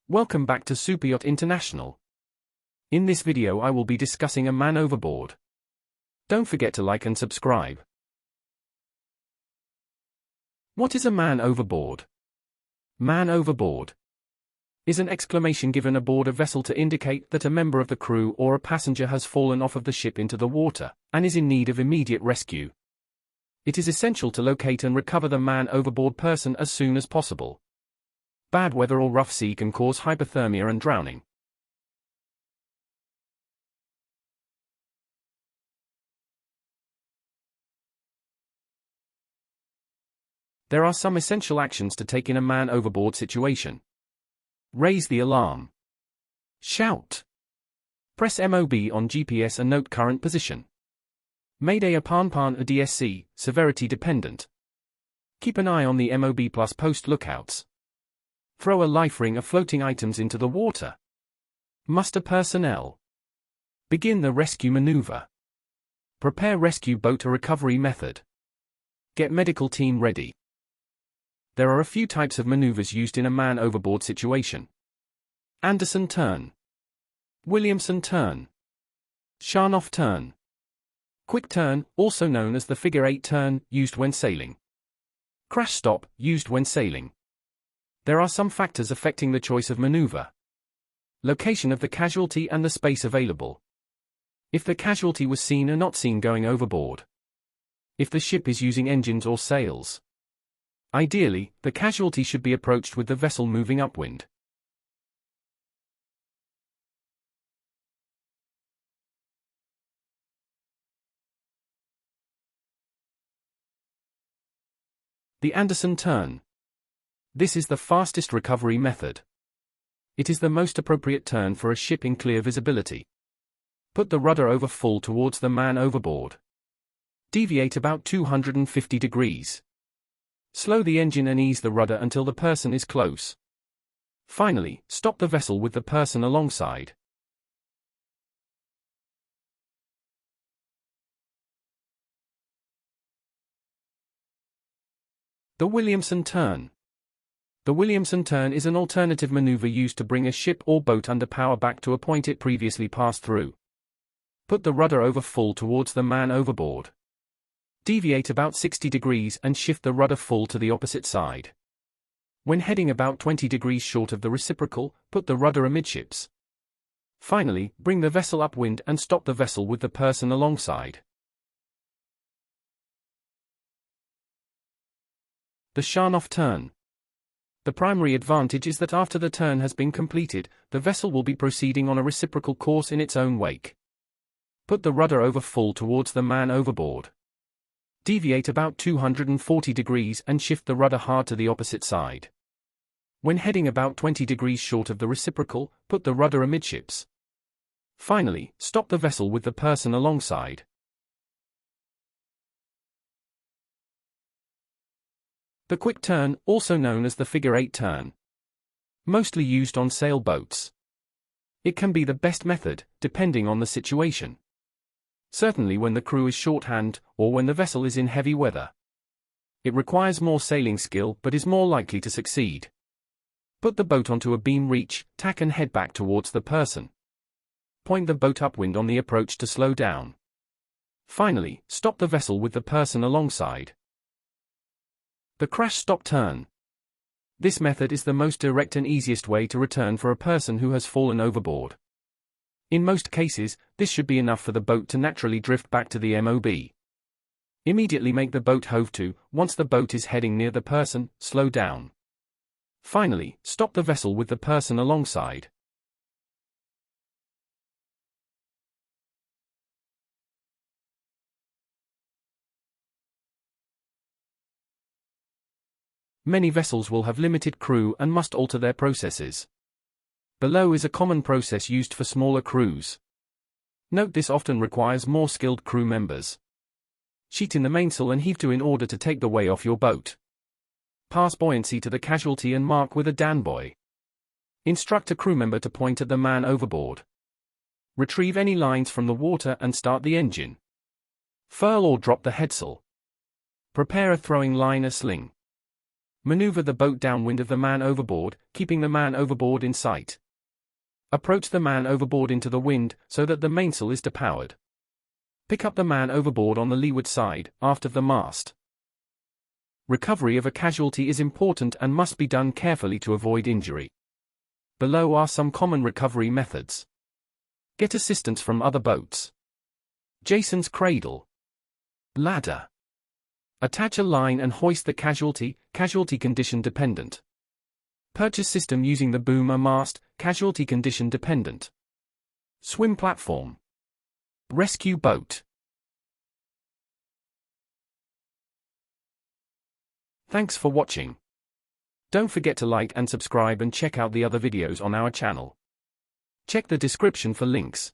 Welcome back to Superyacht International. In this video I will be discussing a man overboard. Don't forget to like and subscribe. What is a man overboard? Man overboard is an exclamation given aboard a vessel to indicate that a member of the crew or a passenger has fallen off of the ship into the water and is in need of immediate rescue. It is essential to locate and recover the man overboard person as soon as possible. Bad weather or rough sea can cause hypothermia and drowning. There are some essential actions to take in a man overboard situation. Raise the alarm. Shout. Press MOB on GPS and note current position. Mayday a pan a DSC, severity dependent. Keep an eye on the MOB plus post lookouts. Throw a life ring of floating items into the water. Muster personnel. Begin the rescue maneuver. Prepare rescue boat or recovery method. Get medical team ready. There are a few types of maneuvers used in a man overboard situation. Anderson turn. Williamson turn. Sharnoff turn. Quick turn, also known as the figure 8 turn, used when sailing. Crash stop, used when sailing. There are some factors affecting the choice of maneuver. Location of the casualty and the space available. If the casualty was seen or not seen going overboard. If the ship is using engines or sails. Ideally, the casualty should be approached with the vessel moving upwind. The Anderson turn. This is the fastest recovery method. It is the most appropriate turn for a ship in clear visibility. Put the rudder over full towards the man overboard. Deviate about 250 degrees. Slow the engine and ease the rudder until the person is close. Finally, stop the vessel with the person alongside. The Williamson turn. The Williamson turn is an alternative maneuver used to bring a ship or boat under power back to a point it previously passed through. Put the rudder over full towards the man overboard. Deviate about 60 degrees and shift the rudder full to the opposite side. When heading about 20 degrees short of the reciprocal, put the rudder amidships. Finally, bring the vessel upwind and stop the vessel with the person alongside. The Sharnoff turn. The primary advantage is that after the turn has been completed, the vessel will be proceeding on a reciprocal course in its own wake. Put the rudder over full towards the man overboard. Deviate about 240 degrees and shift the rudder hard to the opposite side. When heading about 20 degrees short of the reciprocal, put the rudder amidships. Finally, stop the vessel with the person alongside. The quick turn, also known as the figure 8 turn. Mostly used on sailboats. It can be the best method, depending on the situation. Certainly when the crew is shorthand, or when the vessel is in heavy weather. It requires more sailing skill but is more likely to succeed. Put the boat onto a beam reach, tack and head back towards the person. Point the boat upwind on the approach to slow down. Finally, stop the vessel with the person alongside. The crash stop turn. This method is the most direct and easiest way to return for a person who has fallen overboard. In most cases, this should be enough for the boat to naturally drift back to the MOB. Immediately make the boat hove to. Once the boat is heading near the person, slow down. Finally, stop the vessel with the person alongside. Many vessels will have limited crew and must alter their processes. Below is a common process used for smaller crews. Note this often requires more skilled crew members. Sheet in the mainsail and heave to in order to take the way off your boat. Pass buoyancy to the casualty and mark with a Dan buoy. Instruct a crew member to point at the man overboard. Retrieve any lines from the water and start the engine. Furl or drop the headsail. Prepare a throwing line or sling. Maneuver the boat downwind of the man overboard, keeping the man overboard in sight. Approach the man overboard into the wind, so that the mainsail is depowered. Pick up the man overboard on the leeward side, aft of the mast. Recovery of a casualty is important and must be done carefully to avoid injury. Below are some common recovery methods. Get assistance from other boats. Jason's cradle. Ladder. Attach a line and hoist the casualty condition dependent. Purchase system using the boomer mast, casualty condition dependent. Swim platform. Rescue boat. Thanks for watching. Don't forget to like and subscribe and check out the other videos on our channel. Check the description for links.